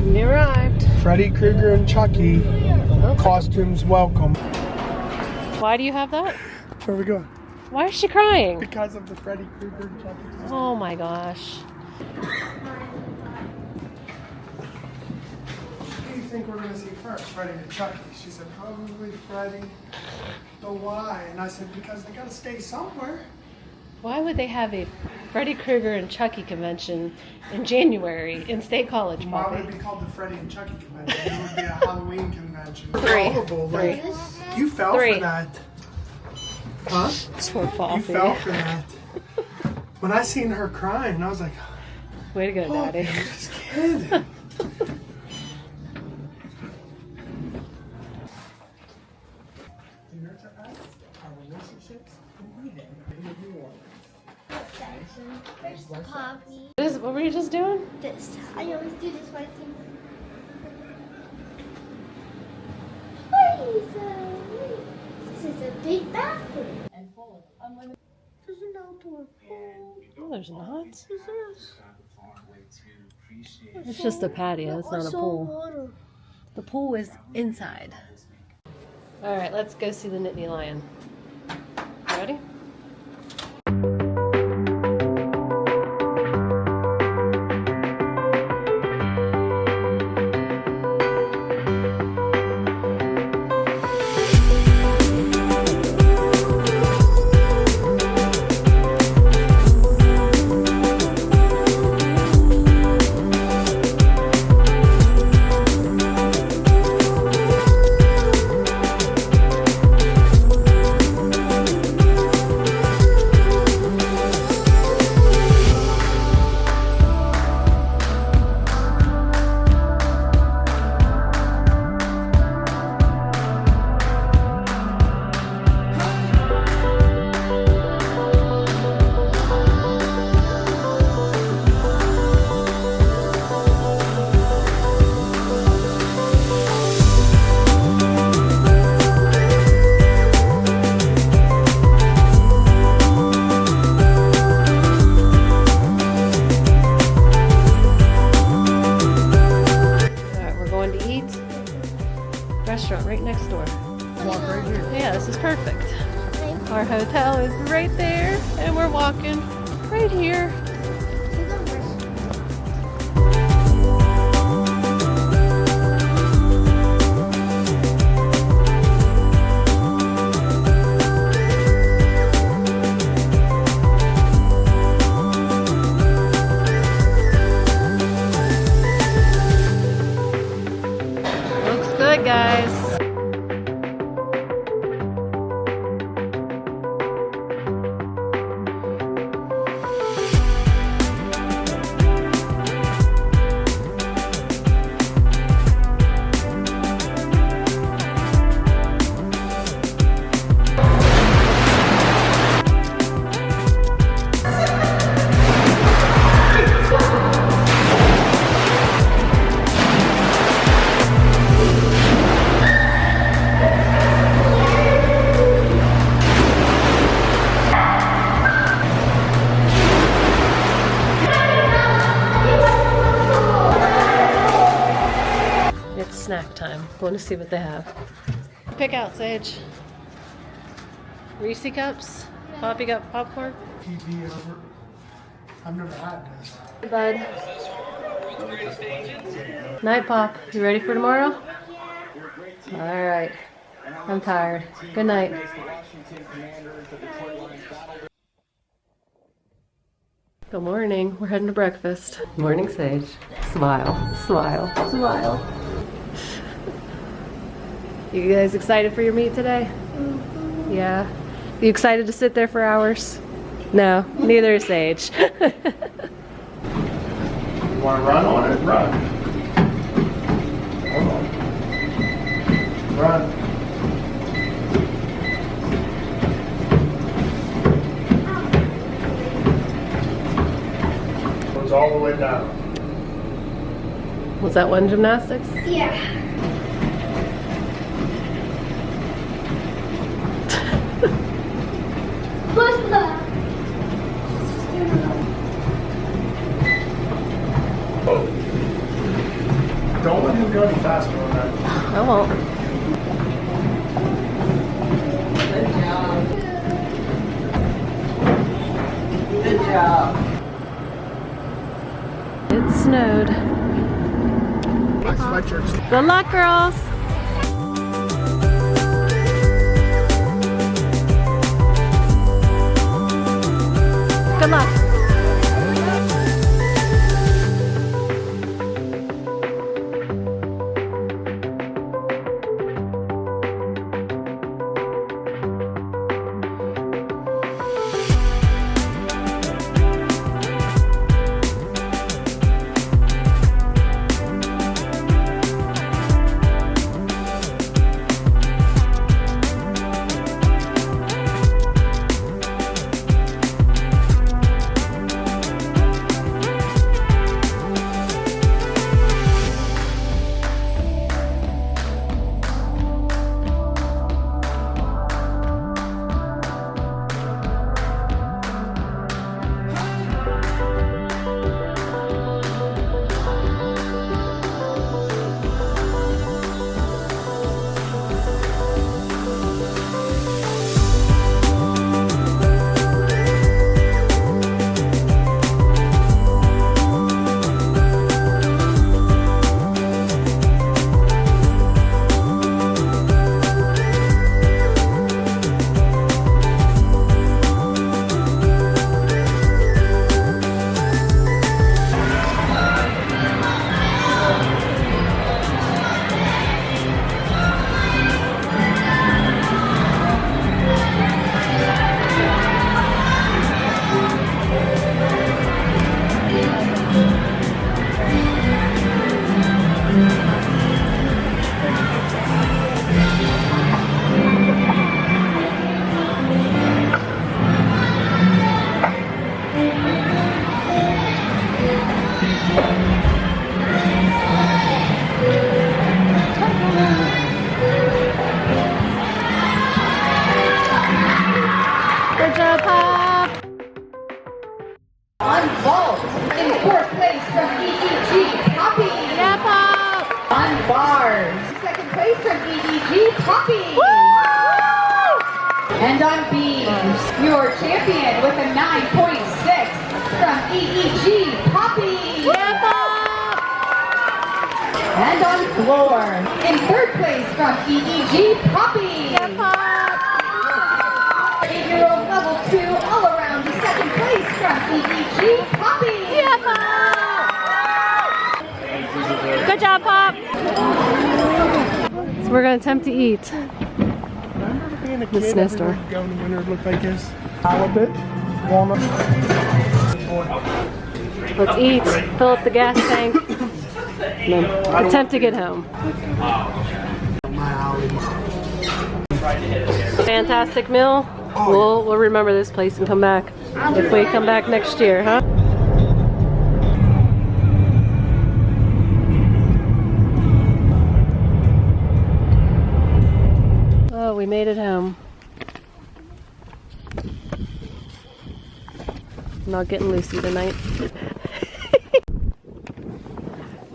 We arrived. Freddy Krueger and Chucky. Costumes welcome. Why do you have that? Where are we going? Why is she crying? Because of the Freddy Krueger and Chucky. Oh my gosh. Who do you think we're going to see first, Freddy or Chucky? She said, probably Freddy. But why? And I said, because they got to stay somewhere. Why would they have a Freddy Krueger and Chucky convention in January in State College? Why Bobby? would it be called the Freddy and Chucky convention? It would be a Halloween convention. Three. Like, you fell for that. Huh? Poor Poppy. You fell for that. When I seen her crying, I was like, Way to go, oh, Daddy. I'm just kidding. Do you know our relationships completed in the New Orleans? First coffee. What were you just doing? This. I always do this when I see. This is a big bathroom. And full of unlimited. There's an outdoor pool. No, there's not. Yes, there is. It's just a patio. It's not a pool. Water. The pool is inside. All right, let's go see the Nittany Lion. Ready? Restaurant right next door. Walk right here. Yeah, this is perfect. Our hotel is right there, and we're walking right here. Looks good, guys. It's snack time. Want to see what they have. Pick out, Sage. Reese cups? Poppy got popcorn? TV over. I've never had this. Hey, bud. Night, Pop. You ready for tomorrow? Alright. I'm tired. Good night. Good morning. We're heading to breakfast. Morning, Sage. Smile, smile, smile. You guys excited for your meet today? Mm-hmm. Yeah. You excited to sit there for hours? No, neither is Sage. You want to run on it? Run. Hold on. Run. Goes all the way down. Was that one gymnastics? Yeah. Push that. Don't let him go any faster on that. I won't. Good job. It snowed. My sweatshirt's Good luck, girls. Good luck. Good job, Pop. On vault, in fourth place from EEG, Poppy. Yeah, Pop. On bars, second place from EEG, Poppy. And on beams, your champion with a 9.6 from EEG, Poppy. Yeah, Pop. And on floor, in third place from EEG, Poppy. Yeah, Pop. 8-year-old level 2 all around to second place from EEG, Poppy. Yeah, Pop. Good job, Pop. So we're gonna attempt to eat. being a The kid, snowstorm. everywhere you go in the winter, it looked like this. Halibut, walnut. Let's eat, fill up the gas tank, and then attempt to get home. My alley. Fantastic meal. We'll remember this place and come back if we come back next year, huh? Oh, we made it home. I'm not getting Lucy tonight.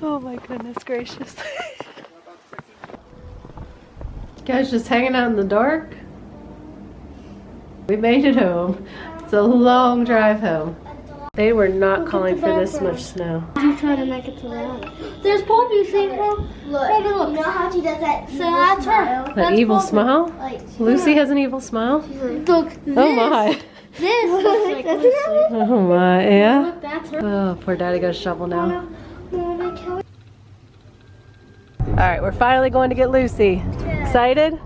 Oh my goodness gracious. Guys, just hanging out in the dark. We made it home. It's a long drive home. They were not calling for this much snow. You trying to make it to the end. There's Poppy, see her? Look. Baby, look. You know how she does that? So that's her. That evil smile? Like, Lucy has an evil smile? look, this. Oh my. This looks like Lucy. Oh my, yeah? Look, that's her. Oh, poor daddy got a shovel now. Alright, we're finally going to get Lucy. Excited?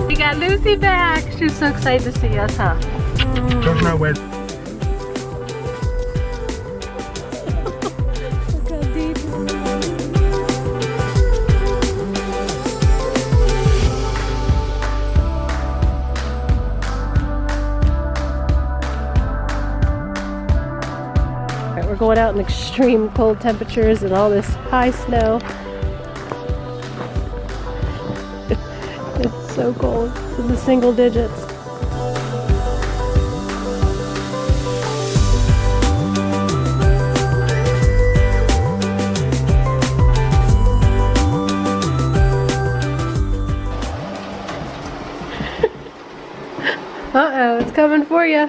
We got Lucy back. She was so excited to see us, huh? There's no way. Look how deep. Alright, We're going out in extreme cold temperatures and all this high snow. It's so cold. It's in the single digits. Uh-oh, it's coming for you.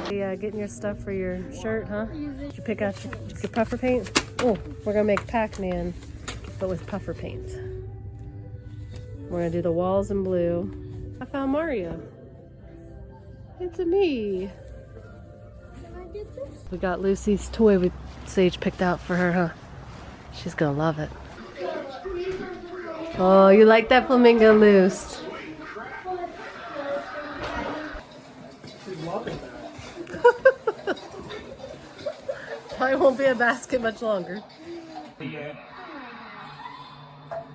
Yeah, getting your stuff for your shirt, huh? Did you pick out your puffer paint? Oh, we're gonna make Pac-Man, but with puffer paint. We're gonna do the walls in blue. I found Mario. It's a me. We got Lucy's toy Sage picked out for her, huh? She's gonna love it. Oh, you like that flamingo, Luce? She's loving that. Probably won't be a basket much longer.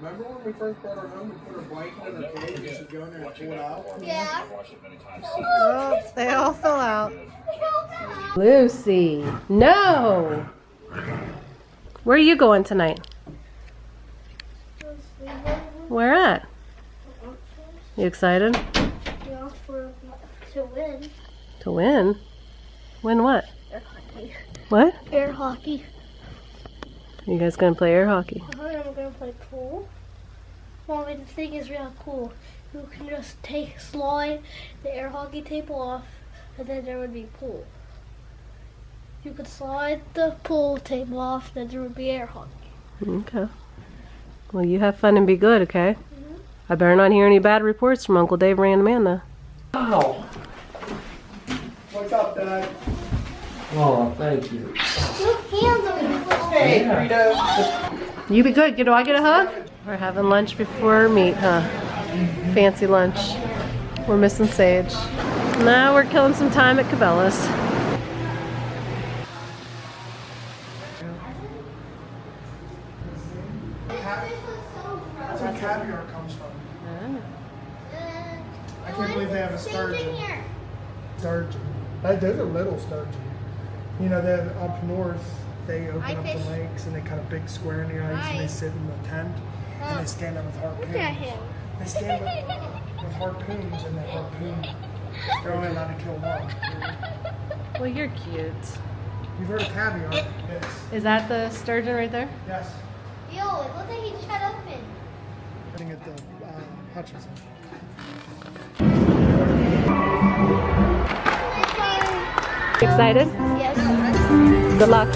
Remember when we first brought her home, we put her blanket in her cage and she'd go in there and pull it out? Yeah. Oh, they all fell out. Lucy, no! Where are you going tonight? Where at? You excited? Yeah, to win. To win? Win what? Air hockey. What? Air hockey. You guys gonna play air hockey? We're gonna play pool. Well, the thing is real cool. You can just slide the air hockey table off, and then there would be pool. You could slide the pool table off, then there would be air hockey. Okay. Well, you have fun and be good, okay? I better not hear any bad reports from Uncle Dave, Ray, and Amanda. Wow. What's up, Dad? Oh, thank you. Hey, Rita. You be good. Do I get a hug? We're having lunch before meet, huh? Fancy lunch. We're missing Sage. Now we're killing some time at Cabela's. That's where caviar comes from. I can't believe they have a sturgeon. Sturgeon. Those are little sturgeon. You know, they're up north. They open up the lakes and they cut a big square in the ice and they sit in the tent and they stand there with harpoons. Look at him. They stand with harpoons and they harpoon. They're only allowed to kill one. Well, you're cute. You've heard of caviar? Yes. Is that the sturgeon right there? Yes. Yo, it looks like he shut open. Sitting at the Hutchinson. Excited? Yes. Good luck.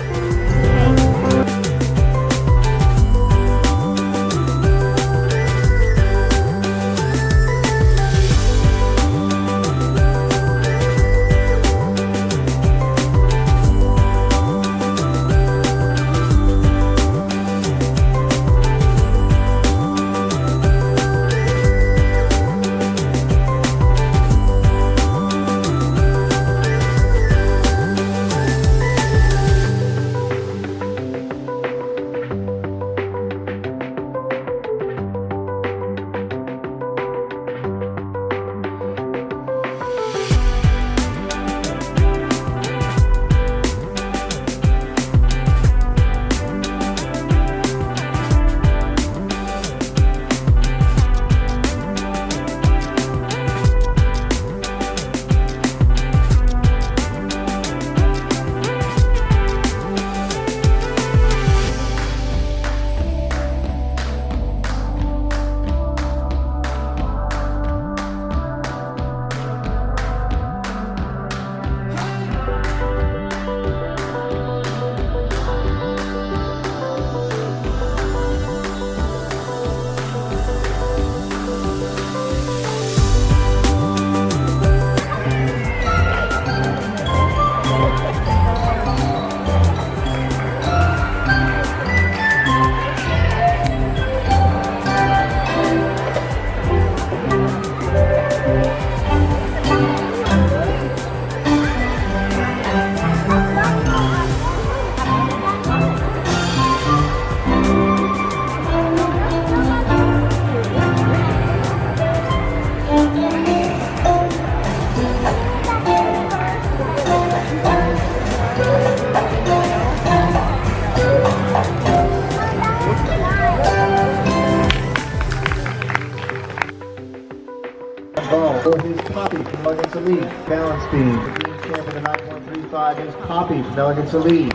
Poppy from Elegance Elite. Balance beam. The team champ with a 9.35 is Poppy from Elegance Elite.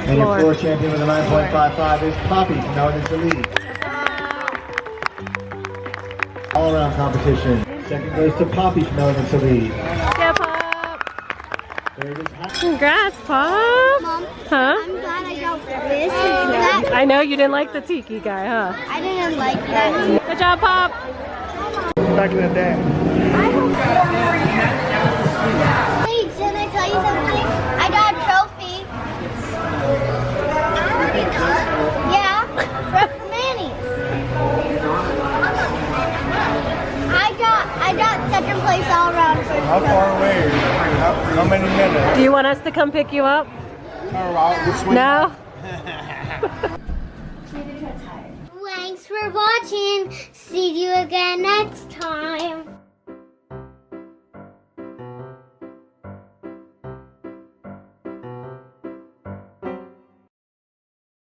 And your floor champion with a 9.55 is Poppy from Elegance Elite. All around competition. Second goes to Poppy from Elegance Elite. Yeah, Pop. Third is Congrats, Pop. Mom, Huh? I'm glad I got this. That, I know you didn't like the tiki guy, huh? I didn't like that. Good job, Pop. Back in the day. Hey, can I tell you something? I got a trophy. Yeah, from Manny. I got second place all around. How far away are you? How many minutes? Do you want us to come pick you up? Oh, No? Thanks for watching. See you again next